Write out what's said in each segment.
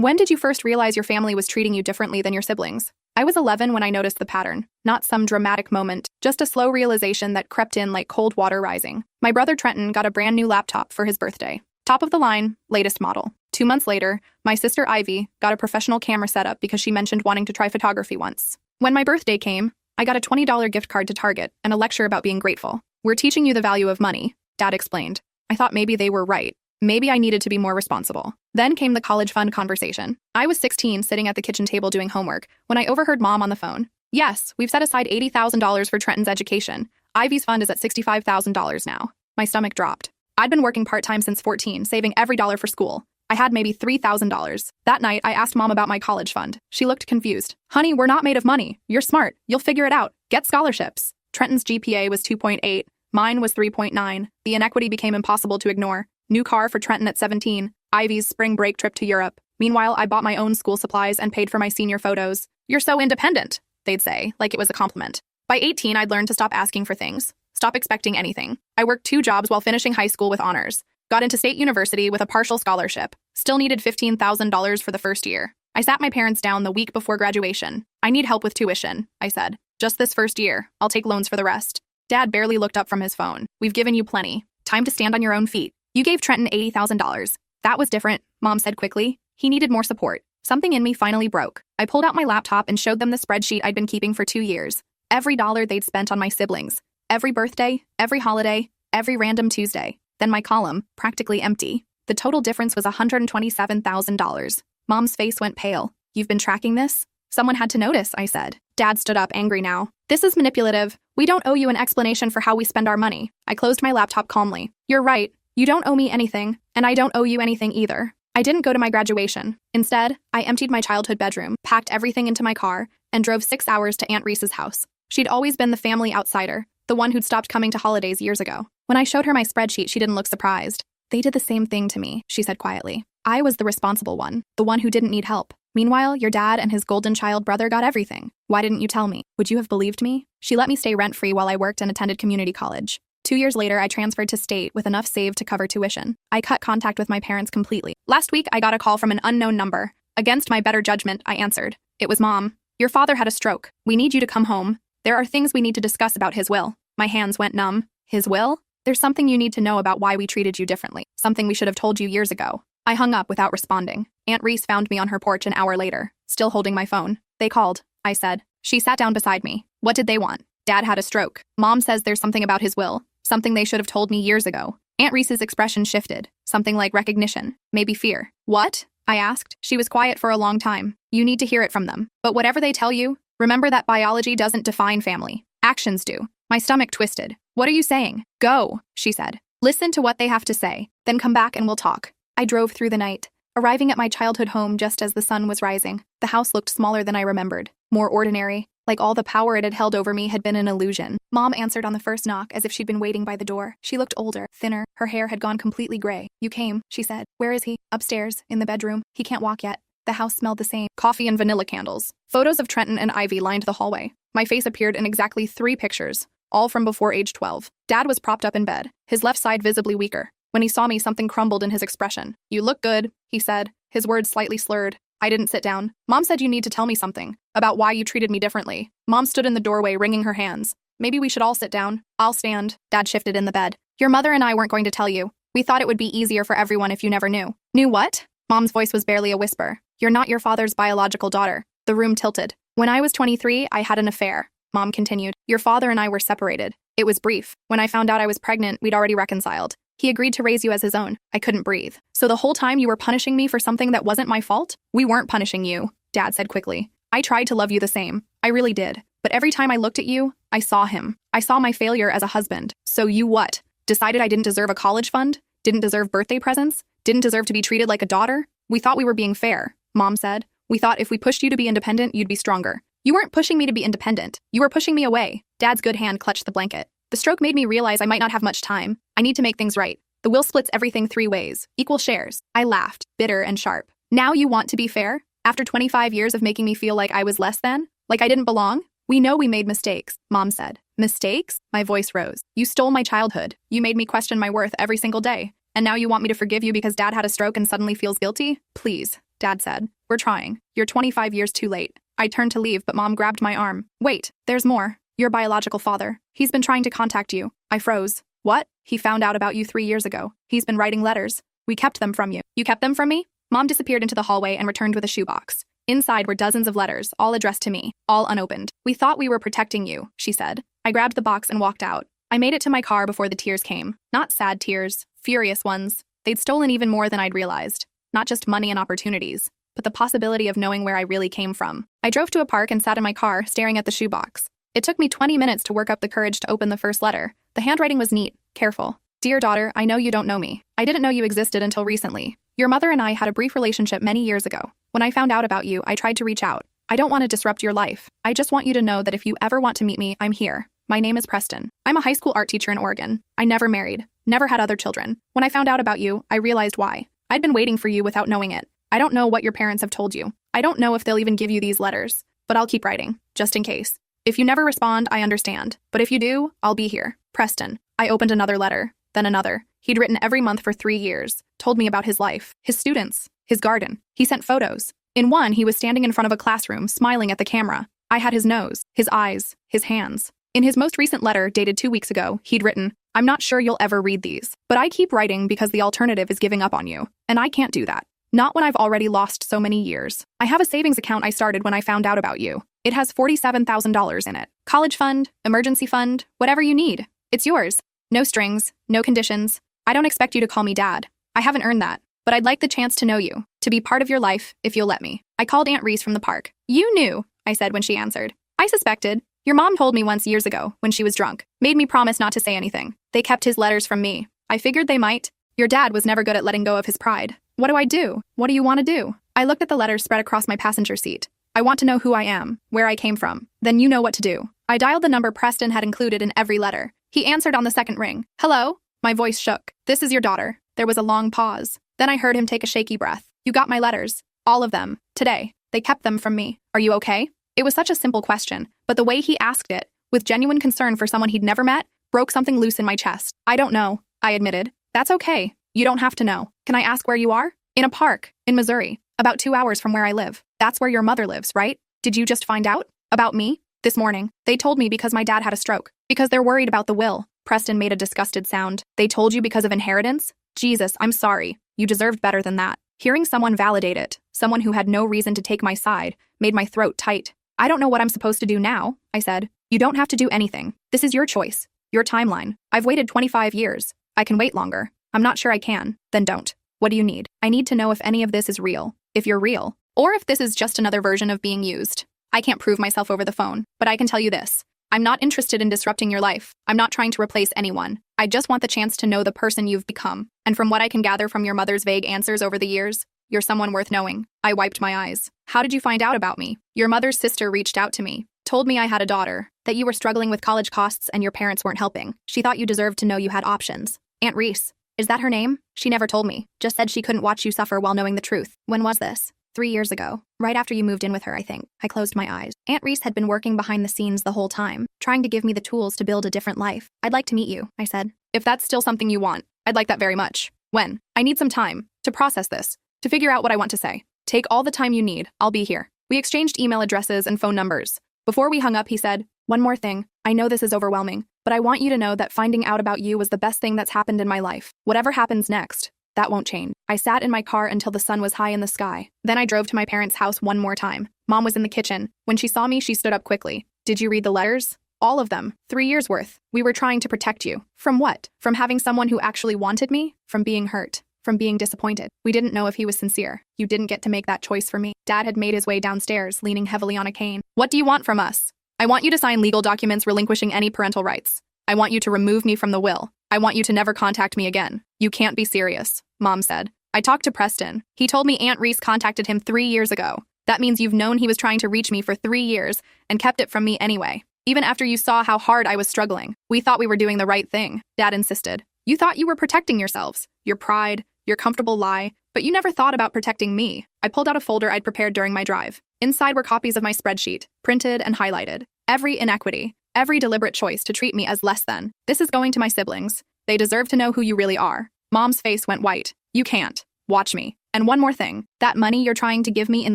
When did you first realize your family was treating you differently than your siblings? I was 11 when I noticed the pattern. Not some dramatic moment, just a slow realization that crept in like cold water rising. My brother Trenton got a brand new laptop for his birthday. Top of the line, latest model. 2 months later, my sister Ivy got a professional camera setup because she mentioned wanting to try photography once. When my birthday came, I got a $20 gift card to Target and a lecture about being grateful. We're teaching you the value of money, Dad explained. I thought maybe they were right. Maybe I needed to be more responsible. Then came the college fund conversation. I was 16 sitting at the kitchen table doing homework when I overheard Mom on the phone. Yes, we've set aside $80,000 for Trenton's education. Ivy's fund is at $65,000 now. My stomach dropped. I'd been working part-time since 14, saving every dollar for school. I had maybe $3,000. That night, I asked Mom about my college fund. She looked confused. Honey, we're not made of money. You're smart. You'll figure it out. Get scholarships. Trenton's GPA was 2.8. Mine was 3.9. The inequity became impossible to ignore. New car for Trenton at 17. Ivy's spring break trip to Europe. Meanwhile, I bought my own school supplies and paid for my senior photos. You're so independent, they'd say, like it was a compliment. By 18, I'd learned to stop asking for things. Stop expecting anything. I worked 2 jobs while finishing high school with honors. Got into state university with a partial scholarship. Still needed $15,000 for the first year. I sat my parents down the week before graduation. I need help with tuition, I said. Just this first year. I'll take loans for the rest. Dad barely looked up from his phone. We've given you plenty. Time to stand on your own feet. You gave Trenton $80,000. That was different, Mom said quickly. He needed more support. Something in me finally broke. I pulled out my laptop and showed them the spreadsheet I'd been keeping for 2 years. Every dollar they'd spent on my siblings. Every birthday, every holiday, every random Tuesday. Then my column, practically empty. The total difference was $127,000. Mom's face went pale. You've been tracking this? Someone had to notice, I said. Dad stood up, angry now. This is manipulative. We don't owe you an explanation for how we spend our money. I closed my laptop calmly. You're right. You don't owe me anything, and I don't owe you anything either. I didn't go to my graduation. Instead, I emptied my childhood bedroom, packed everything into my car, and drove 6 hours to Aunt Reese's house. She'd always been the family outsider, the one who'd stopped coming to holidays years ago. When I showed her my spreadsheet, she didn't look surprised. They did the same thing to me, she said quietly. I was the responsible one, the one who didn't need help. Meanwhile, your dad and his golden child brother got everything. Why didn't you tell me? Would you have believed me? She let me stay rent-free while I worked and attended community college. 2 years later, I transferred to state with enough saved to cover tuition. I cut contact with my parents completely. Last week, I got a call from an unknown number. Against my better judgment, I answered. It was Mom. Your father had a stroke. We need you to come home. There are things we need to discuss about his will. My hands went numb. His will? There's something you need to know about why we treated you differently. Something we should have told you years ago. I hung up without responding. Aunt Reese found me on her porch an hour later, still holding my phone. They called, I said. She sat down beside me. What did they want? Dad had a stroke. Mom says there's something about his will. Something they should have told me years ago. Aunt Reese's expression shifted. Something like recognition. Maybe fear. What? I asked. She was quiet for a long time. You need to hear it from them. But whatever they tell you, remember that biology doesn't define family. Actions do. My stomach twisted. What are you saying? Go, she said. Listen to what they have to say. Then come back and we'll talk. I drove through the night, arriving at my childhood home just as the sun was rising. The house looked smaller than I remembered. More ordinary. Like all the power it had held over me had been an illusion. Mom answered on the first knock as if she'd been waiting by the door. She looked older, thinner. Her hair had gone completely gray. You came, she said. Where is he? Upstairs, in the bedroom. He can't walk yet. The house smelled the same. Coffee and vanilla candles. Photos of Trenton and Ivy lined the hallway. My face appeared in exactly 3 pictures, all from before age 12. Dad was propped up in bed, his left side visibly weaker. When he saw me, something crumbled in his expression. You look good, he said, his words slightly slurred. I didn't sit down. Mom said you need to tell me something about why you treated me differently. Mom stood in the doorway, wringing her hands. Maybe we should all sit down. I'll stand. Dad shifted in the bed. Your mother and I weren't going to tell you. We thought it would be easier for everyone if you never knew. Knew what? Mom's voice was barely a whisper. You're not your father's biological daughter. The room tilted. When I was 23, I had an affair. Mom continued. Your father and I were separated. It was brief. When I found out I was pregnant, we'd already reconciled. He agreed to raise you as his own. I couldn't breathe. So the whole time you were punishing me for something that wasn't my fault? We weren't punishing you, Dad said quickly. I tried to love you the same. I really did. But every time I looked at you, I saw him. I saw my failure as a husband. So you what? Decided I didn't deserve a college fund? Didn't deserve birthday presents? Didn't deserve to be treated like a daughter? We thought we were being fair, Mom said. We thought if we pushed you to be independent, you'd be stronger. You weren't pushing me to be independent. You were pushing me away. Dad's good hand clutched the blanket. The stroke made me realize I might not have much time. I need to make things right. The will splits everything 3 ways, equal shares. I laughed, bitter and sharp. Now you want to be fair? After 25 years of making me feel like I was less than? Like I didn't belong? We know we made mistakes, Mom said. Mistakes? My voice rose. You stole my childhood. You made me question my worth every single day. And now you want me to forgive you because Dad had a stroke and suddenly feels guilty? Please. Dad said. We're trying. You're 25 years too late. I turned to leave, but Mom grabbed my arm. Wait, there's more. Your biological father. He's been trying to contact you. I froze. What? He found out about you 3 years ago. He's been writing letters. We kept them from you. You kept them from me? Mom disappeared into the hallway and returned with a shoebox. Inside were dozens of letters, all addressed to me, all unopened. We thought we were protecting you, she said. I grabbed the box and walked out. I made it to my car before the tears came. Not sad tears, furious ones. They'd stolen even more than I'd realized. Not just money and opportunities, but the possibility of knowing where I really came from. I drove to a park and sat in my car, staring at the shoebox. It took me 20 minutes to work up the courage to open the first letter. The handwriting was neat, careful. Dear daughter, I know you don't know me. I didn't know you existed until recently. Your mother and I had a brief relationship many years ago. When I found out about you, I tried to reach out. I don't want to disrupt your life. I just want you to know that if you ever want to meet me, I'm here. My name is Preston. I'm a high school art teacher in Oregon. I never married, never had other children. When I found out about you, I realized why. I'd been waiting for you without knowing it. I don't know what your parents have told you. I don't know if they'll even give you these letters, but I'll keep writing, just in case. If you never respond, I understand. But if you do, I'll be here. Preston. I opened another letter, then another. He'd written every month for 3 years, told me about his life, his students, his garden. He sent photos. In one, he was standing in front of a classroom, smiling at the camera. I had his nose, his eyes, his hands. In his most recent letter, dated 2 weeks ago, he'd written, I'm not sure you'll ever read these, but I keep writing because the alternative is giving up on you, and I can't do that. Not when I've already lost so many years. I have a savings account I started when I found out about you. It has $47,000 in it. College fund, emergency fund, whatever you need. It's yours. No strings, no conditions. I don't expect you to call me Dad. I haven't earned that, but I'd like the chance to know you, to be part of your life, if you'll let me. I called Aunt Reese from the park. You knew, I said when she answered. I suspected. Your mom told me once years ago, when she was drunk, made me promise not to say anything. They kept his letters from me. I figured they might. Your dad was never good at letting go of his pride. What do I do? What do you want to do? I looked at the letters spread across my passenger seat. I want to know who I am, where I came from. Then you know what to do. I dialed the number Preston had included in every letter. He answered on the second ring. Hello? My voice shook. This is your daughter. There was a long pause. Then I heard him take a shaky breath. You got my letters. All of them. Today. They kept them from me. Are you okay? It was such a simple question, but the way he asked it, with genuine concern for someone he'd never met, broke something loose in my chest. I don't know, I admitted. That's okay. You don't have to know. Can I ask where you are? In a park, in Missouri, about 2 hours from where I live. That's where your mother lives, right? Did you just find out? About me? This morning. They told me because my dad had a stroke. Because they're worried about the will. Preston made a disgusted sound. They told you because of inheritance? Jesus, I'm sorry. You deserved better than that. Hearing someone validate it, someone who had no reason to take my side, made my throat tight. I don't know what I'm supposed to do now, I said. You don't have to do anything. This is your choice. Your timeline. I've waited 25 years. I can wait longer. I'm not sure I can. Then don't. What do you need? I need to know if any of this is real. If you're real. Or if this is just another version of being used. I can't prove myself over the phone, but I can tell you this. I'm not interested in disrupting your life. I'm not trying to replace anyone. I just want the chance to know the person you've become. And from what I can gather from your mother's vague answers over the years, you're someone worth knowing. I wiped my eyes. How did you find out about me? Your mother's sister reached out to me, told me I had a daughter, that you were struggling with college costs and your parents weren't helping. She thought you deserved to know you had options. Aunt Reese. Is that her name? She never told me. Just said she couldn't watch you suffer while knowing the truth. When was this? 3 years ago. Right after you moved in with her, I think. I closed my eyes. Aunt Reese had been working behind the scenes the whole time, trying to give me the tools to build a different life. I'd like to meet you, I said. If that's still something you want, I'd like that very much. When? I need some time to process this, to figure out what I want to say. Take all the time you need. I'll be here. We exchanged email addresses and phone numbers. Before we hung up, he said, one more thing. I know this is overwhelming, but I want you to know that finding out about you was the best thing that's happened in my life. Whatever happens next, that won't change. I sat in my car until the sun was high in the sky. Then I drove to my parents' house one more time. Mom was in the kitchen. When she saw me, she stood up quickly. Did you read the letters? All of them. 3 years worth. We were trying to protect you. From what? From having someone who actually wanted me? From being hurt. From being disappointed. We didn't know if he was sincere. You didn't get to make that choice for me. Dad had made his way downstairs, leaning heavily on a cane. What do you want from us? I want you to sign legal documents relinquishing any parental rights. I want you to remove me from the will. I want you to never contact me again. You can't be serious, Mom said. I talked to Preston. He told me Aunt Reese contacted him 3 years ago. That means you've known he was trying to reach me for 3 years and kept it from me anyway. Even after you saw how hard I was struggling. We thought we were doing the right thing, Dad insisted. You thought you were protecting yourselves, your pride, your comfortable lie, but you never thought about protecting me. I pulled out a folder I'd prepared during my drive. Inside were copies of my spreadsheet, printed and highlighted. Every inequity, every deliberate choice to treat me as less than. This is going to my siblings. They deserve to know who you really are. Mom's face went white. You can't. Watch me. And one more thing, that money you're trying to give me in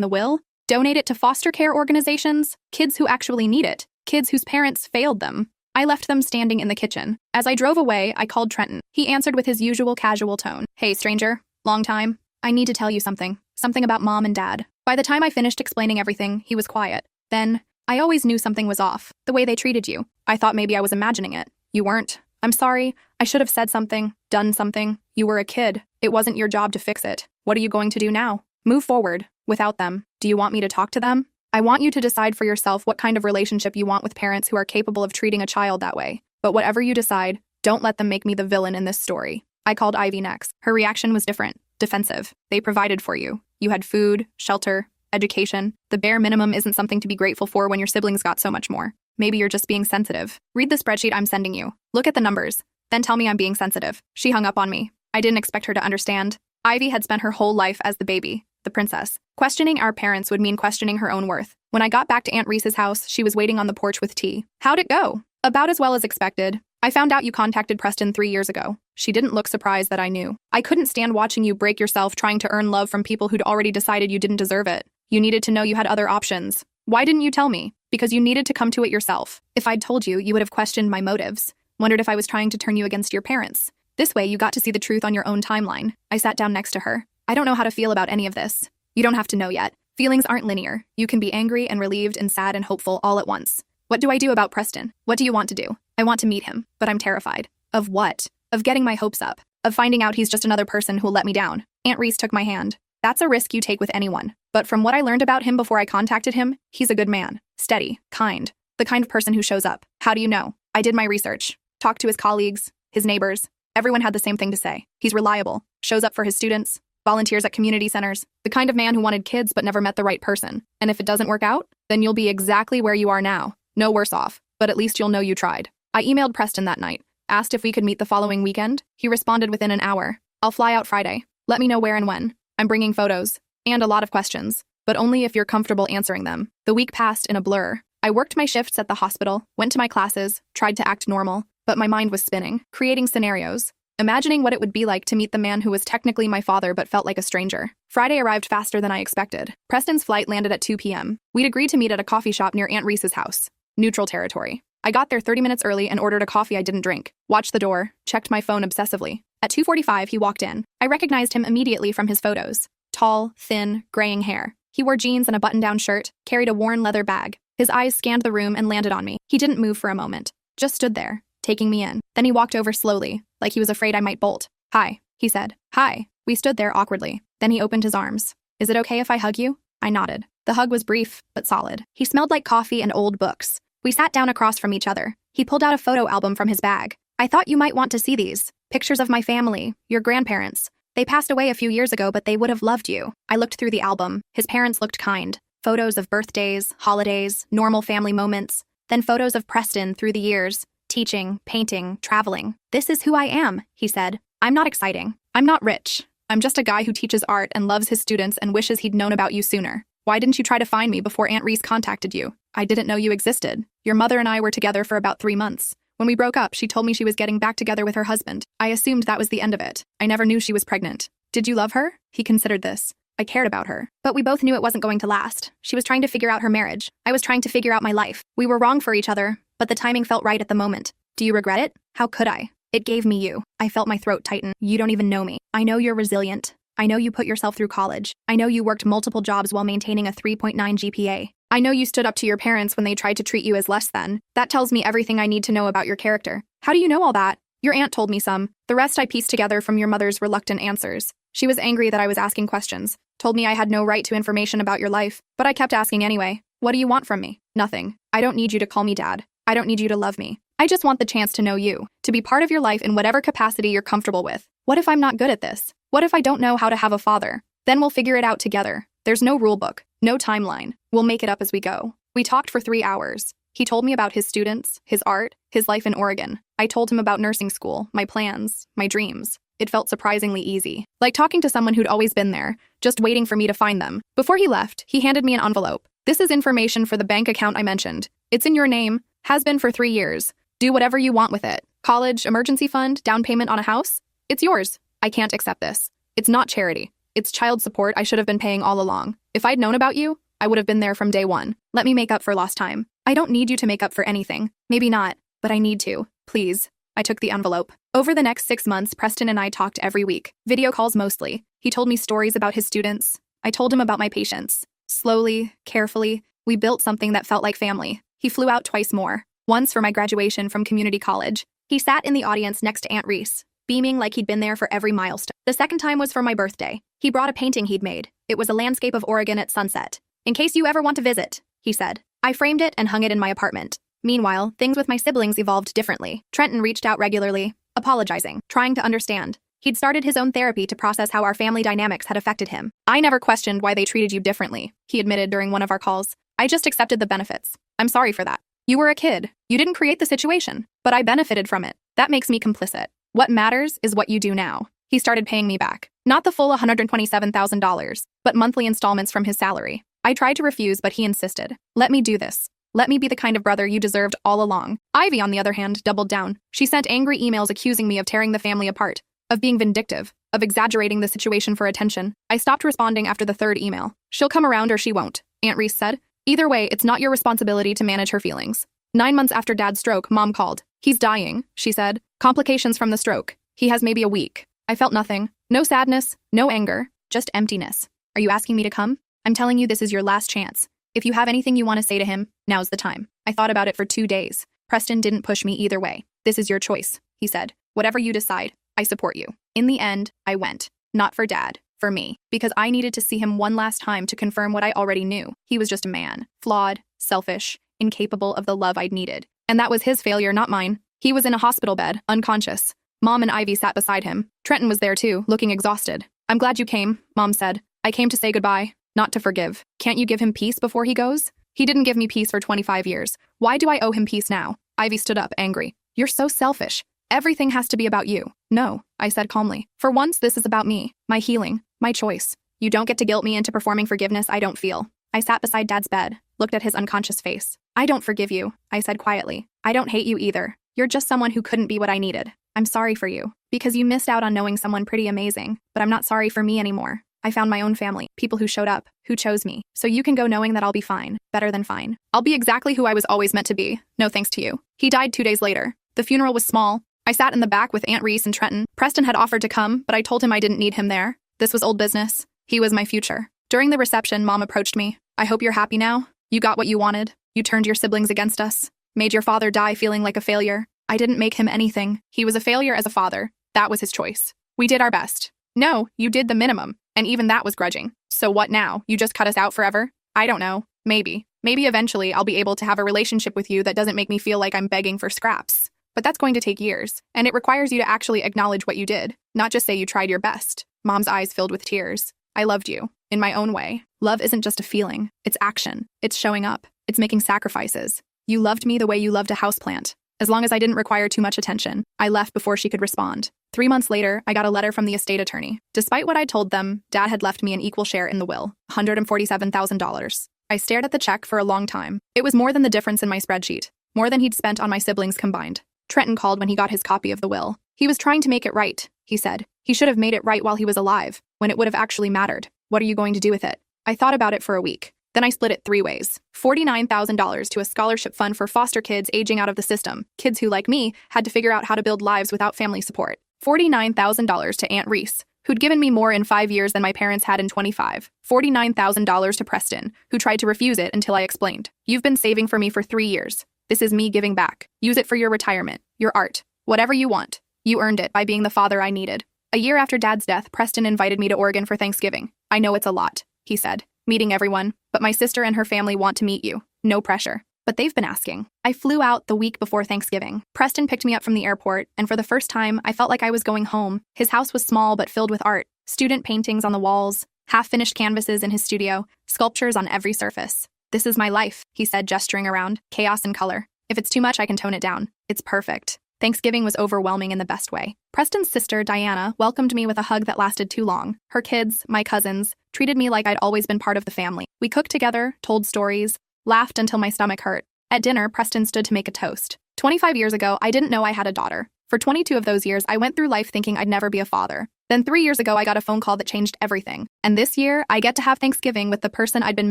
the will, donate it to foster care organizations, kids who actually need it, kids whose parents failed them. I left them standing in the kitchen. As I drove away, I called Trenton. He answered with his usual casual tone. Hey, stranger. Long time. I need to tell you something. Something about Mom and Dad. By the time I finished explaining everything, he was quiet. Then, I always knew something was off. The way they treated you. I thought maybe I was imagining it. You weren't. I'm sorry. I should have said something, done something. You were a kid. It wasn't your job to fix it. What are you going to do now? Move forward. Without them. Do you want me to talk to them? I want you to decide for yourself what kind of relationship you want with parents who are capable of treating a child that way. But whatever you decide, don't let them make me the villain in this story. I called Ivy next. Her reaction was different. Defensive. They provided for you. You had food, shelter, education. The bare minimum isn't something to be grateful for when your siblings got so much more. Maybe you're just being sensitive. Read the spreadsheet I'm sending you. Look at the numbers. Then tell me I'm being sensitive. She hung up on me. I didn't expect her to understand. Ivy had spent her whole life as the baby, the princess. Questioning our parents would mean questioning her own worth. When I got back to Aunt Reese's house, she was waiting on the porch with tea. How'd it go? About as well as expected. I found out you contacted Preston 3 years ago. She didn't look surprised that I knew. I couldn't stand watching you break yourself trying to earn love from people who'd already decided you didn't deserve it. You needed to know you had other options. Why didn't you tell me? Because you needed to come to it yourself. If I'd told you, you would have questioned my motives. Wondered if I was trying to turn you against your parents. This way, you got to see the truth on your own timeline. I sat down next to her. I don't know how to feel about any of this. You don't have to know yet. Feelings aren't linear. You can be angry and relieved and sad and hopeful all at once. What do I do about Preston? What do you want to do? I want to meet him, but I'm terrified. Of what? Of getting my hopes up. Of finding out he's just another person who'll let me down. Aunt Reese took my hand. That's a risk you take with anyone. But from what I learned about him before I contacted him, he's a good man. Steady. Kind. The kind of person who shows up. How do you know? I did my research. Talked to his colleagues, his neighbors. Everyone had the same thing to say. He's reliable. Shows up for his students. Volunteers at community centers. The kind of man who wanted kids but never met the right person. And if it doesn't work out, then you'll be exactly where you are now. No worse off. But at least you'll know you tried. I emailed Preston that night. Asked if we could meet the following weekend. He responded within an hour. I'll fly out Friday. Let me know where and when. I'm bringing photos. And a lot of questions. But only if you're comfortable answering them. The week passed in a blur. I worked my shifts at the hospital, went to my classes, tried to act normal, but my mind was spinning, creating scenarios. Imagining what it would be like to meet the man who was technically my father but felt like a stranger. Friday arrived faster than I expected. Preston's flight landed at 2 p.m. We'd agreed to meet at a coffee shop near Aunt Reese's house. Neutral territory. I got there 30 minutes early and ordered a coffee I didn't drink. Watched the door, checked my phone obsessively. At 2:45, he walked in. I recognized him immediately from his photos. Tall, thin, graying hair. He wore jeans and a button-down shirt, carried a worn leather bag. His eyes scanned the room and landed on me. He didn't move for a moment. Just stood there, taking me in. Then he walked over slowly, like he was afraid I might bolt. Hi, he said. Hi. We stood there awkwardly. Then he opened his arms. Is it okay if I hug you? I nodded. The hug was brief, but solid. He smelled like coffee and old books. We sat down across from each other. He pulled out a photo album from his bag. I thought you might want to see these. Pictures of my family, your grandparents. They passed away a few years ago, but they would have loved you. I looked through the album. His parents looked kind. Photos of birthdays, holidays, normal family moments. Then photos of Preston through the years. Teaching, painting, traveling. This is who I am, he said. I'm not exciting. I'm not rich. I'm just a guy who teaches art and loves his students and wishes he'd known about you sooner. Why didn't you try to find me before Aunt Reese contacted you? I didn't know you existed. Your mother and I were together for about 3 months. When we broke up, she told me she was getting back together with her husband. I assumed that was the end of it. I never knew she was pregnant. Did you love her? He considered this. I cared about her. But we both knew it wasn't going to last. She was trying to figure out her marriage. I was trying to figure out my life. We were wrong for each other, but the timing felt right at the moment. Do you regret it? How could I? It gave me you. I felt my throat tighten. You don't even know me. I know you're resilient. I know you put yourself through college. I know you worked multiple jobs while maintaining a 3.9 GPA. I know you stood up to your parents when they tried to treat you as less than. That tells me everything I need to know about your character. How do you know all that? Your aunt told me some. The rest I pieced together from your mother's reluctant answers. She was angry that I was asking questions. Told me I had no right to information about your life. But I kept asking anyway. What do you want from me? Nothing. I don't need you to call me Dad. I don't need you to love me. I just want the chance to know you. To be part of your life in whatever capacity you're comfortable with. What if I'm not good at this? What if I don't know how to have a father? Then we'll figure it out together. There's no rule book, no timeline. We'll make it up as we go. We talked for 3 hours. He told me about his students, his art, his life in Oregon. I told him about nursing school, my plans, my dreams. It felt surprisingly easy. Like talking to someone who'd always been there, just waiting for me to find them. Before he left, he handed me an envelope. This is information for the bank account I mentioned. It's in your name, has been for 3 years. Do whatever you want with it. College, emergency fund, down payment on a house. It's yours. I can't accept this. It's not charity. It's child support I should have been paying all along. If I'd known about you, I would have been there from day one. Let me make up for lost time. I don't need you to make up for anything. Maybe not, but I need to. Please. I took the envelope. Over the next 6 months, Preston and I talked every week. Video calls mostly. He told me stories about his students. I told him about my patients. Slowly, carefully, we built something that felt like family. He flew out twice more. Once for my graduation from community college. He sat in the audience next to Aunt Reese, beaming like he'd been there for every milestone. The second time was for my birthday. He brought a painting he'd made. It was a landscape of Oregon at sunset. In case you ever want to visit, he said. I framed it and hung it in my apartment. Meanwhile, things with my siblings evolved differently. Trenton reached out regularly, apologizing, trying to understand. He'd started his own therapy to process how our family dynamics had affected him. I never questioned why they treated you differently, he admitted during one of our calls. I just accepted the benefits. I'm sorry for that. You were a kid. You didn't create the situation, but I benefited from it. That makes me complicit. What matters is what you do now. He started paying me back. Not the full $127,000, but monthly installments from his salary. I tried to refuse, but he insisted. Let me do this. Let me be the kind of brother you deserved all along. Ivy, on the other hand, doubled down. She sent angry emails accusing me of tearing the family apart, of being vindictive, of exaggerating the situation for attention. I stopped responding after the third email. She'll come around or she won't, Aunt Reese said. Either way, it's not your responsibility to manage her feelings. 9 months after Dad's stroke, Mom called. He's dying, she said. Complications from the stroke. He has maybe a week. I felt nothing. No sadness, no anger, just emptiness. Are you asking me to come? I'm telling you this is your last chance. If you have anything you want to say to him, now's the time. I thought about it for 2 days. Preston didn't push me either way. This is your choice, he said. Whatever you decide, I support you. In the end, I went. Not for Dad, for me. Because I needed to see him one last time to confirm what I already knew. He was just a man. Flawed, selfish, incapable of the love I'd needed. And that was his failure, not mine. He was in a hospital bed, unconscious. Mom and Ivy sat beside him. Trenton was there too, looking exhausted. I'm glad you came, Mom said. I came to say goodbye. Not to forgive. Can't you give him peace before he goes? He didn't give me peace for 25 years. Why do I owe him peace now? Ivy stood up, angry. You're so selfish. Everything has to be about you. No, I said calmly. For once, this is about me, my healing, my choice. You don't get to guilt me into performing forgiveness I don't feel. I sat beside Dad's bed, looked at his unconscious face. I don't forgive you, I said quietly. I don't hate you either. You're just someone who couldn't be what I needed. I'm sorry for you, because you missed out on knowing someone pretty amazing, but I'm not sorry for me anymore. I found my own family, people who showed up, who chose me. So you can go knowing that I'll be fine, better than fine. I'll be exactly who I was always meant to be, no thanks to you. He died 2 days later. The funeral was small. I sat in the back with Aunt Reese and Trenton. Preston had offered to come, but I told him I didn't need him there. This was old business. He was my future. During the reception, Mom approached me. I hope you're happy now. You got what you wanted. You turned your siblings against us. Made your father die feeling like a failure. I didn't make him anything. He was a failure as a father. That was his choice. We did our best. No, you did the minimum. And even that was grudging. So what now? You just cut us out forever? I don't know. Maybe. Maybe eventually I'll be able to have a relationship with you that doesn't make me feel like I'm begging for scraps. But that's going to take years. And it requires you to actually acknowledge what you did. Not just say you tried your best. Mom's eyes filled with tears. I loved you. In my own way. Love isn't just a feeling. It's action. It's showing up. It's making sacrifices. You loved me the way you loved a houseplant. As long as I didn't require too much attention. I left before she could respond. 3 months later, I got a letter from the estate attorney. Despite what I told them, Dad had left me an equal share in the will, $147,000. I stared at the check for a long time. It was more than the difference in my spreadsheet, more than he'd spent on my siblings combined. Trenton called when he got his copy of the will. He was trying to make it right, he said. He should have made it right while he was alive, when it would have actually mattered. What are you going to do with it? I thought about it for a week. Then I split it 3 ways. $49,000 to a scholarship fund for foster kids aging out of the system, kids who, like me, had to figure out how to build lives without family support. $49,000 to Aunt Reese, who'd given me more in 5 years than my parents had in 25. $49,000 to Preston, who tried to refuse it until I explained. You've been saving for me for 3 years. This is me giving back. Use it for your retirement, your art, whatever you want. You earned it by being the father I needed. A year after Dad's death, Preston invited me to Oregon for Thanksgiving. I know it's a lot, he said, meeting everyone, but my sister and her family want to meet you. No pressure. But they've been asking. I flew out the week before Thanksgiving. Preston picked me up from the airport, and for the first time, I felt like I was going home. His house was small but filled with art. Student paintings on the walls, half-finished canvases in his studio, sculptures on every surface. This is my life, he said, gesturing around, chaos and color. If it's too much, I can tone it down. It's perfect. Thanksgiving was overwhelming in the best way. Preston's sister, Diana, welcomed me with a hug that lasted too long. Her kids, my cousins, treated me like I'd always been part of the family. We cooked together, told stories, laughed until my stomach hurt. At dinner, Preston stood to make a toast. 25 years ago, I didn't know I had a daughter. For 22 of those years, I went through life thinking I'd never be a father. Then 3 years ago, I got a phone call that changed everything. And this year, I get to have Thanksgiving with the person I'd been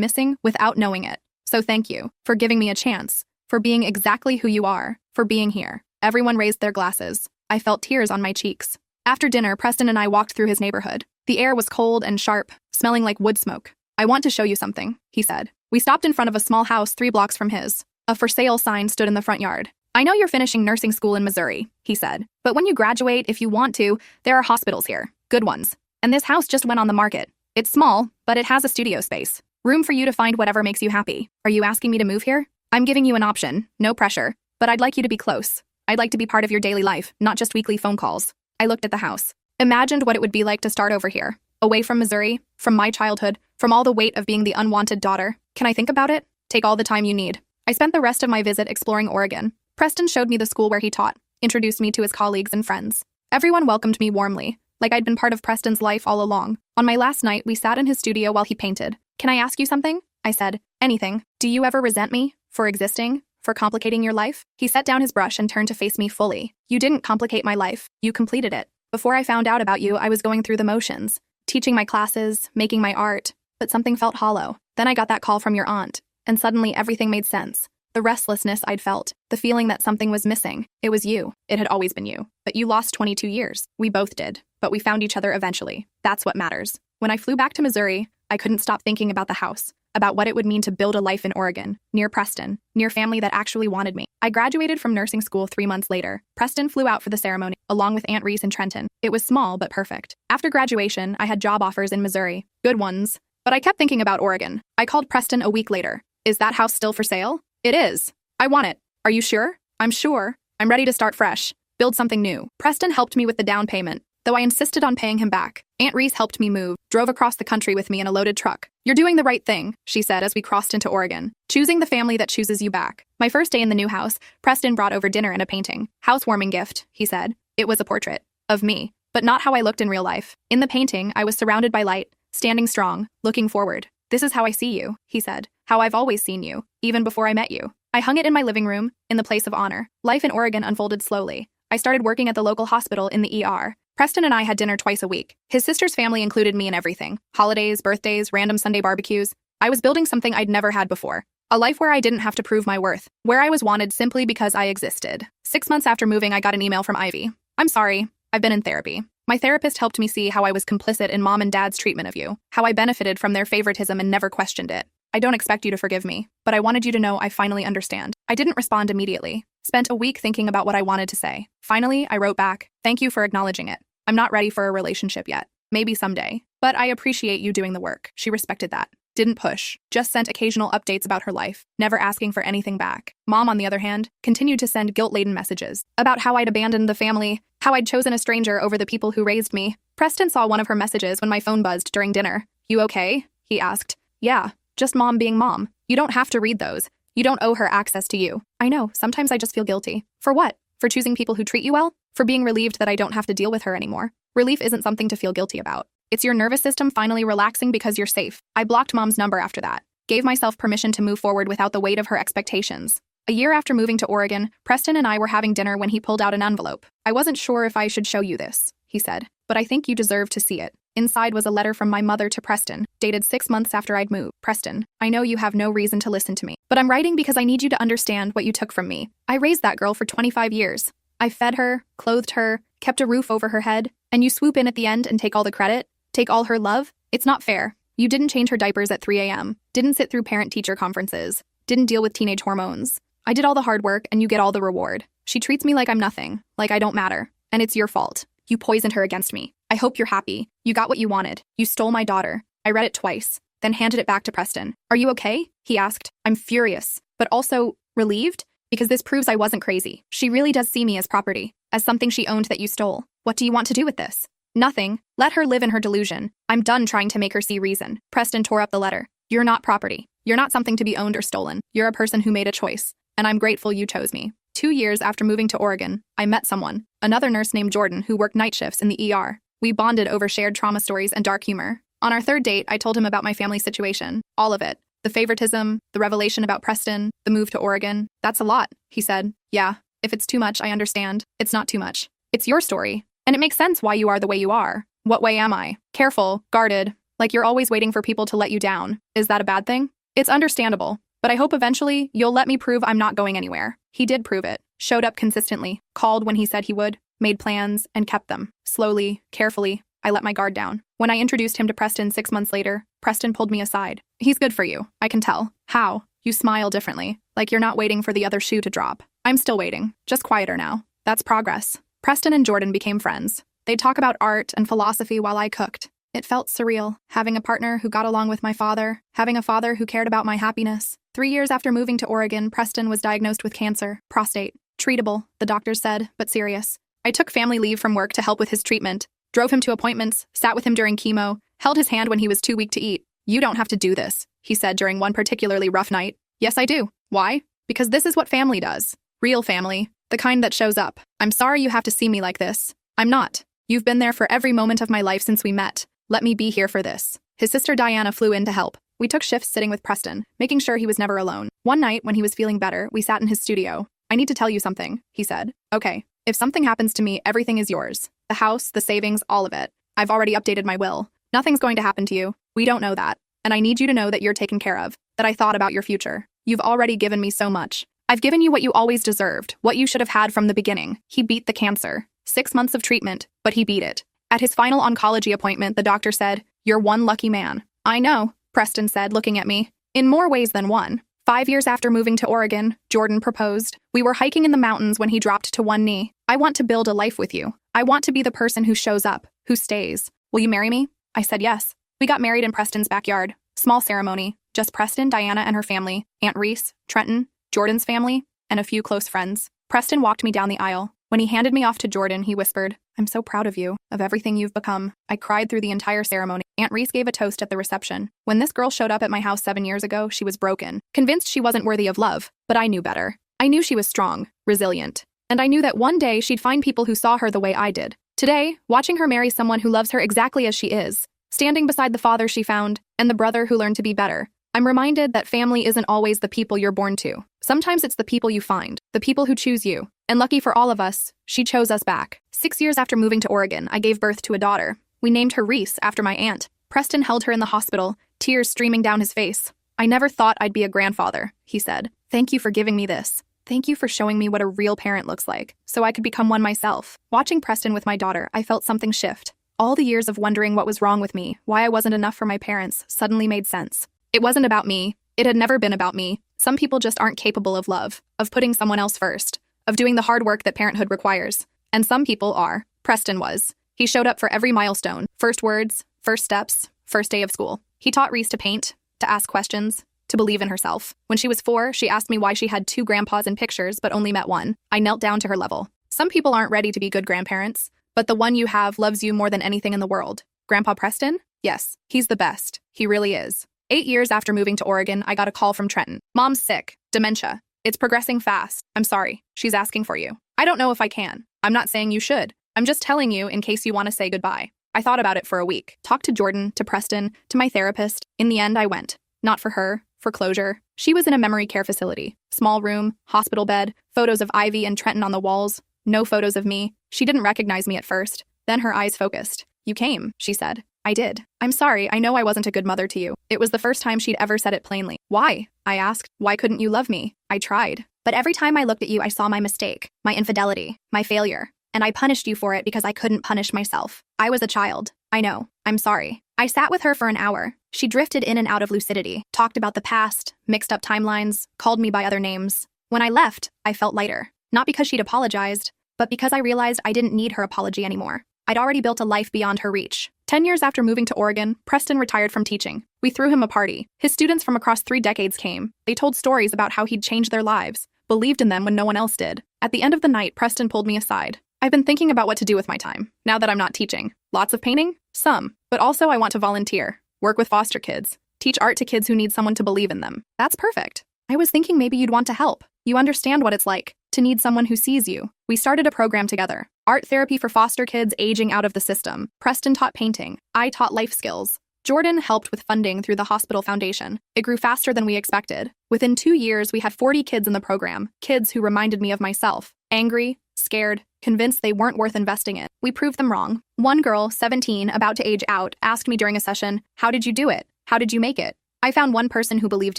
missing without knowing it. So thank you for giving me a chance, for being exactly who you are, for being here. Everyone raised their glasses. I felt tears on my cheeks. After dinner, Preston and I walked through his neighborhood. The air was cold and sharp, smelling like wood smoke. I want to show you something, he said. We stopped in front of a small house 3 blocks from his. A for sale sign stood in the front yard. I know you're finishing nursing school in Missouri, he said. But when you graduate, if you want to, there are hospitals here. Good ones. And this house just went on the market. It's small, but it has a studio space. Room for you to find whatever makes you happy. Are you asking me to move here? I'm giving you an option, no pressure. But I'd like you to be close. I'd like to be part of your daily life, not just weekly phone calls. I looked at the house. Imagined what it would be like to start over here. Away from Missouri, from my childhood, from all the weight of being the unwanted daughter. Can I think about it? Take all the time you need. I spent the rest of my visit exploring Oregon. Preston showed me the school where he taught, introduced me to his colleagues and friends. Everyone welcomed me warmly, like I'd been part of Preston's life all along. On my last night, we sat in his studio while he painted. Can I ask you something? I said. Anything. Do you ever resent me for existing, for complicating your life? He set down his brush and turned to face me fully. You didn't complicate my life. You completed it. Before I found out about you, I was going through the motions, teaching my classes, making my art, but something felt hollow. Then I got that call from your aunt, and suddenly everything made sense. The restlessness I'd felt, the feeling that something was missing. It was you. It had always been you. But you lost 22 years. We both did. But we found each other eventually. That's what matters. When I flew back to Missouri, I couldn't stop thinking about the house, about what it would mean to build a life in Oregon, near Preston, near family that actually wanted me. I graduated from nursing school 3 months later. Preston flew out for the ceremony, along with Aunt Reese in Trenton. It was small but perfect. After graduation, I had job offers in Missouri. Good ones. But I kept thinking about Oregon. I called Preston a week later. Is that house still for sale? It is. I want it. Are you sure? I'm sure. I'm ready to start fresh. Build something new. Preston helped me with the down payment, though I insisted on paying him back. Aunt Reese helped me move, drove across the country with me in a loaded truck. You're doing the right thing, she said as we crossed into Oregon. Choosing the family that chooses you back. My first day in the new house, Preston brought over dinner and a painting. Housewarming gift, he said. It was a portrait. Of me. But not how I looked in real life. In the painting, I was surrounded by light, standing strong, looking forward. This is how I see you, he said. How I've always seen you, even before I met you. I hung it in my living room, in the place of honor. Life in Oregon unfolded slowly. I started working at the local hospital in the ER. Preston and I had dinner twice a week. His sister's family included me in everything. Holidays, birthdays, random Sunday barbecues. I was building something I'd never had before. A life where I didn't have to prove my worth. Where I was wanted simply because I existed. 6 months after moving, I got an email from Ivy. I'm sorry. I've been in therapy. My therapist helped me see how I was complicit in mom and dad's treatment of you. How I benefited from their favoritism and never questioned it. I don't expect you to forgive me, but I wanted you to know I finally understand. I didn't respond immediately. Spent a week thinking about what I wanted to say. Finally, I wrote back, thank you for acknowledging it. I'm not ready for a relationship yet. Maybe someday. But I appreciate you doing the work. She respected that. Didn't push. Just sent occasional updates about her life, never asking for anything back. Mom, on the other hand, continued to send guilt-laden messages about how I'd abandoned the family, how I'd chosen a stranger over the people who raised me. Preston saw one of her messages when my phone buzzed during dinner. You okay? He asked. Yeah. Just mom being mom. You don't have to read those. You don't owe her access to you. I know, sometimes I just feel guilty. For what? For choosing people who treat you well? For being relieved that I don't have to deal with her anymore. Relief isn't something to feel guilty about. It's your nervous system finally relaxing because you're safe. I blocked mom's number after that. Gave myself permission to move forward without the weight of her expectations. A year after moving to Oregon, Preston and I were having dinner when he pulled out an envelope. I wasn't sure if I should show you this, he said, but I think you deserve to see it. Inside was a letter from my mother to Preston, dated 6 months after I'd moved. Preston, I know you have no reason to listen to me, but I'm writing because I need you to understand what you took from me. I raised that girl for 25 years. I fed her, clothed her, kept a roof over her head, and you swoop in at the end and take all the credit? Take all her love? It's not fair. You didn't change her diapers at 3 a.m., didn't sit through parent-teacher conferences, didn't deal with teenage hormones. I did all the hard work and you get all the reward. She treats me like I'm nothing, like I don't matter, and it's your fault. You poisoned her against me. I hope you're happy. You got what you wanted. You stole my daughter. I read it twice, then handed it back to Preston. Are you okay? He asked. I'm furious, but also relieved, because this proves I wasn't crazy. She really does see me as property, as something she owned that you stole. What do you want to do with this? Nothing. Let her live in her delusion. I'm done trying to make her see reason. Preston tore up the letter. You're not property. You're not something to be owned or stolen. You're a person who made a choice, and I'm grateful you chose me. 2 years after moving to Oregon, I met someone, another nurse named Jordan who worked night shifts in the ER. We bonded over shared trauma stories and dark humor. On our third date, I told him about my family situation, all of it. The favoritism, the revelation about Preston, the move to Oregon. That's a lot, he said. Yeah, if it's too much, I understand. It's not too much. It's your story, and it makes sense why you are the way you are. What way am I? Careful, guarded, like you're always waiting for people to let you down. Is that a bad thing? It's understandable, but I hope eventually you'll let me prove I'm not going anywhere. He did prove it. Showed up consistently, called when he said he would, made plans, and kept them. Slowly, carefully, I let my guard down. When I introduced him to Preston 6 months later, Preston pulled me aside. He's good for you, I can tell. How? You smile differently, like you're not waiting for the other shoe to drop. I'm still waiting, just quieter now. That's progress. Preston and Jordan became friends. They'd talk about art and philosophy while I cooked. It felt surreal, having a partner who got along with my father, having a father who cared about my happiness. 3 years after moving to Oregon, Preston was diagnosed with cancer, prostate. Treatable, the doctors said, but serious. I took family leave from work to help with his treatment, drove him to appointments, sat with him during chemo, held his hand when he was too weak to eat. You don't have to do this, he said during one particularly rough night. Yes, I do. Why? Because this is what family does. Real family. The kind that shows up. I'm sorry you have to see me like this. I'm not. You've been there for every moment of my life since we met. Let me be here for this. His sister Diana flew in to help. We took shifts sitting with Preston, making sure he was never alone. One night, when he was feeling better, we sat in his studio. I need to tell you something, he said. Okay. If something happens to me, everything is yours. The house, the savings, all of it. I've already updated my will. Nothing's going to happen to you. We don't know that. And I need you to know that you're taken care of, that I thought about your future. You've already given me so much. I've given you what you always deserved, what you should have had from the beginning. He beat the cancer. 6 months of treatment, but he beat it. At his final oncology appointment, the doctor said, "You're one lucky man." I know, Preston said, looking at me. In more ways than one. 5 years after moving to Oregon, Jordan proposed. We were hiking in the mountains when he dropped to one knee. I want to build a life with you. I want to be the person who shows up, who stays. Will you marry me? I said yes. We got married in Preston's backyard. Small ceremony. Just Preston, Diana, and her family. Aunt Reese, Trenton, Jordan's family, and a few close friends. Preston walked me down the aisle. When he handed me off to Jordan, he whispered, "I'm so proud of you, of everything you've become." I cried through the entire ceremony. Aunt Reese gave a toast at the reception. When this girl showed up at my house 7 years ago, she was broken, convinced she wasn't worthy of love. But I knew better. I knew she was strong, resilient. And I knew that one day she'd find people who saw her the way I did. Today, watching her marry someone who loves her exactly as she is, standing beside the father she found, and the brother who learned to be better, I'm reminded that family isn't always the people you're born to. Sometimes it's the people you find, the people who choose you. And lucky for all of us, she chose us back. 6 years after moving to Oregon, I gave birth to a daughter. We named her Reese after my aunt. Preston held her in the hospital, tears streaming down his face. I never thought I'd be a grandfather, he said. Thank you for giving me this. Thank you for showing me what a real parent looks like, so I could become one myself. Watching Preston with my daughter, I felt something shift. All the years of wondering what was wrong with me, why I wasn't enough for my parents, suddenly made sense. It wasn't about me. It had never been about me. Some people just aren't capable of love, of putting someone else first, of doing the hard work that parenthood requires. And some people are. Preston was. He showed up for every milestone. First words, first steps, first day of school. He taught Reese to paint, to ask questions, to believe in herself. When she was 4, she asked me why she had 2 grandpas in pictures but only met one. I knelt down to her level. Some people aren't ready to be good grandparents, but the one you have loves you more than anything in the world. Grandpa Preston? Yes, he's the best. He really is. 8 years after moving to Oregon, I got a call from Trenton. Mom's sick. Dementia. It's progressing fast. I'm sorry. She's asking for you. I don't know if I can. I'm not saying you should. I'm just telling you in case you want to say goodbye. I thought about it for a week. Talked to Jordan, to Preston, to my therapist. In the end, I went. Not for her, for closure. She was in a memory care facility. Small room, hospital bed, photos of Ivy and Trenton on the walls. No photos of me. She didn't recognize me at first. Then her eyes focused. You came, she said. I did. I'm sorry, I know I wasn't a good mother to you. It was the first time she'd ever said it plainly. Why? I asked. Why couldn't you love me? I tried. But every time I looked at you, I saw my mistake, my infidelity, my failure. And I punished you for it because I couldn't punish myself. I was a child. I know. I'm sorry. I sat with her for an hour. She drifted in and out of lucidity, talked about the past, mixed up timelines, called me by other names. When I left, I felt lighter. Not because she'd apologized, but because I realized I didn't need her apology anymore. I'd already built a life beyond her reach. 10 years after moving to Oregon, Preston retired from teaching. We threw him a party. His students from across 3 decades came. They told stories about how he'd changed their lives, believed in them when no one else did. At the end of the night, Preston pulled me aside. I've been thinking about what to do with my time, now that I'm not teaching. Lots of painting? Some. But also I want to volunteer, work with foster kids, teach art to kids who need someone to believe in them. That's perfect. I was thinking maybe you'd want to help. You understand what it's like to need someone who sees you. We started a program together. Art therapy for foster kids aging out of the system. Preston taught painting. I taught life skills. Jordan helped with funding through the hospital foundation. It grew faster than we expected. Within 2 years, we had 40 kids in the program. Kids who reminded me of myself. Angry, scared, convinced they weren't worth investing in. We proved them wrong. One girl, 17, about to age out, asked me during a session, "How did you do it? How did you make it?" I found one person who believed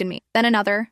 in me, then another,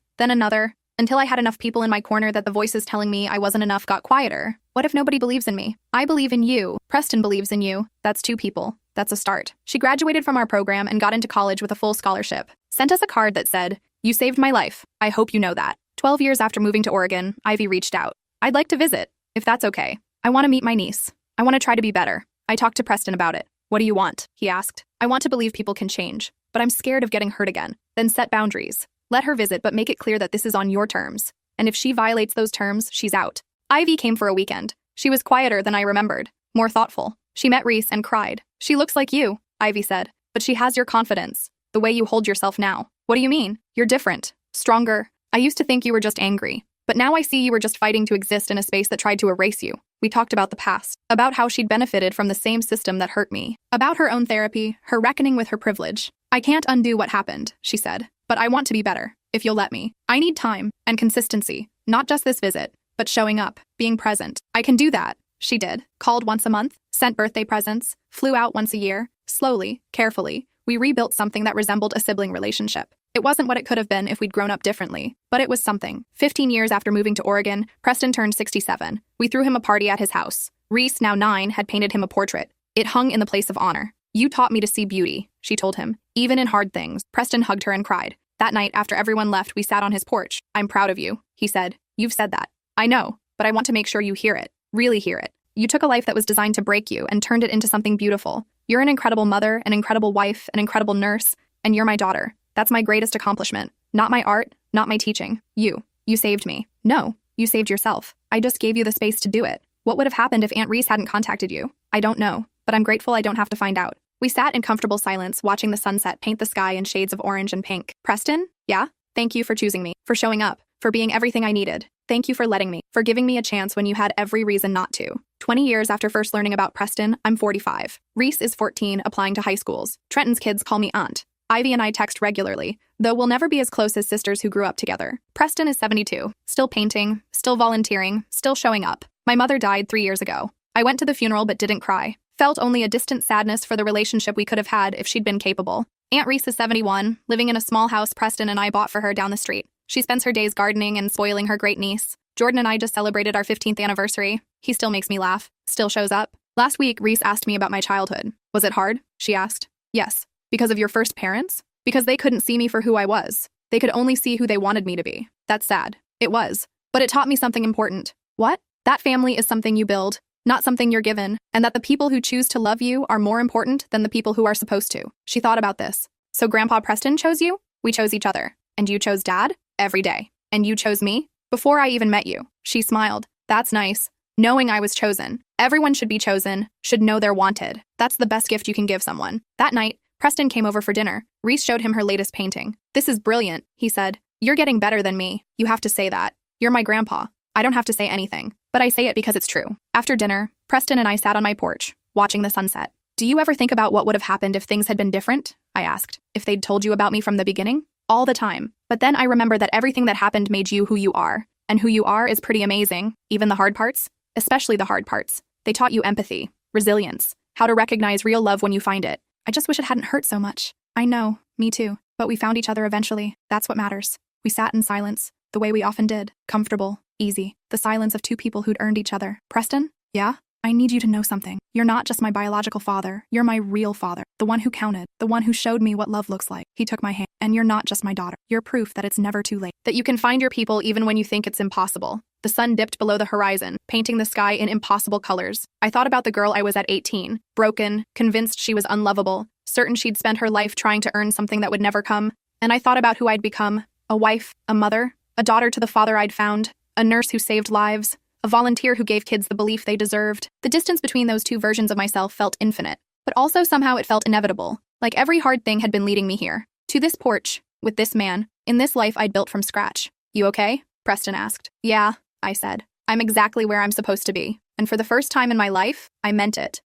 until I had enough people in my corner that the voices telling me I wasn't enough got quieter. What if nobody believes in me? I believe in you. Preston believes in you. That's 2 people. That's a start. She graduated from our program and got into college with a full scholarship. Sent us a card that said, "You saved my life. I hope you know that." 12 years after moving to Oregon, Ivy reached out. "I'd like to visit, if that's okay. I want to meet my niece. I want to try to be better." I talked to Preston about it. "What do you want?" he asked. "I want to believe people can change, but I'm scared of getting hurt again." Then set boundaries. Let her visit, but make it clear that this is on your terms. And if she violates those terms, she's out. Ivy came for a weekend. She was quieter than I remembered, more thoughtful. She met Reese and cried. "She looks like you," Ivy said, "but she has your confidence, the way you hold yourself now." "What do you mean? You're different, stronger. I used to think you were just angry, but now I see you were just fighting to exist in a space that tried to erase you." We talked about the past, about how she'd benefited from the same system that hurt me, about her own therapy, her reckoning with her privilege. "I can't undo what happened," she said, "but I want to be better, if you'll let me. I need time and consistency, not just this visit, but showing up, being present. I can do that." She did. Called once a month, sent birthday presents, flew out once a year. Slowly, carefully, we rebuilt something that resembled a sibling relationship. It wasn't what it could have been if we'd grown up differently, but it was something. 15 years after moving to Oregon, Preston turned 67. We threw him a party at his house. Reese, now 9, had painted him a portrait. It hung in the place of honor. "You taught me to see beauty," she told him, "even in hard things." Preston hugged her and cried. That night, after everyone left, we sat on his porch. "I'm proud of you," he said. "You've said that. I know, but I want to make sure you hear it, really hear it. You took a life that was designed to break you and turned it into something beautiful. You're an incredible mother, an incredible wife, an incredible nurse, and you're my daughter. That's my greatest accomplishment. Not my art, not my teaching. You saved me." "No, you saved yourself. I just gave you the space to do it. What would have happened if Aunt Reese hadn't contacted you? I don't know, but I'm grateful I don't have to find out." We sat in comfortable silence, watching the sunset paint the sky in shades of orange and pink. "Preston? Yeah? Thank you for choosing me, for showing up, for being everything I needed. Thank you for letting me, for giving me a chance when you had every reason not to." 20 years after first learning about Preston, I'm 45. Reese is 14, applying to high schools. Trenton's kids call me aunt. Ivy and I text regularly, though we'll never be as close as sisters who grew up together. Preston is 72, still painting, still volunteering, still showing up. My mother died 3 years ago. I went to the funeral but didn't cry. Felt only a distant sadness for the relationship we could have had if she'd been capable. Aunt Reese is 71, living in a small house Preston and I bought for her down the street. She spends her days gardening and spoiling her great niece. Jordan and I just celebrated our 15th anniversary. He still makes me laugh, still shows up. Last week, Reese asked me about my childhood. "Was it hard?" she asked. "Yes." "Because of your first parents?" "Because they couldn't see me for who I was. They could only see who they wanted me to be." "That's sad." "It was. But it taught me something important." "What?" "That family is something you build, not something you're given, and that the people who choose to love you are more important than the people who are supposed to." She thought about this. "So Grandpa Preston chose you?" "We chose each other." "And you chose Dad?" "Every day." "And you chose me?" "Before I even met you." She smiled. "That's nice. Knowing I was chosen. Everyone should be chosen, should know they're wanted. That's the best gift you can give someone." That night, Preston came over for dinner. Reese showed him her latest painting. "This is brilliant," he said. "You're getting better than me. You have to say that. You're my grandpa." I don't have to say anything, but I say it because it's true. After dinner, Preston and I sat on my porch, watching the sunset. "Do you ever think about what would have happened if things had been different?" I asked. "If they'd told you about me from the beginning?" "All the time. But then I remember that everything that happened made you who you are. And who you are is pretty amazing, even the hard parts. Especially the hard parts. They taught you empathy, resilience, how to recognize real love when you find it. I just wish it hadn't hurt so much." "I know, me too. But we found each other eventually. That's what matters." We sat in silence, the way we often did. Comfortable, easy. The silence of 2 people who'd earned each other. "Preston?" "Yeah?" "I need you to know something. You're not just my biological father. You're my real father. The one who counted. The one who showed me what love looks like." He took my hand. "And you're not just my daughter. You're proof that it's never too late. That you can find your people even when you think it's impossible." The sun dipped below the horizon, painting the sky in impossible colors. I thought about the girl I was at 18, broken, convinced she was unlovable, certain she'd spent her life trying to earn something that would never come. And I thought about who I'd become: a wife, a mother, a daughter to the father I'd found, a nurse who saved lives, a volunteer who gave kids the belief they deserved. The distance between those 2 versions of myself felt infinite, but also somehow it felt inevitable, like every hard thing had been leading me here, to this porch, with this man, in this life I'd built from scratch. "You okay?" Preston asked. "Yeah," I said. "I'm exactly where I'm supposed to be. And for the first time in my life, I meant it."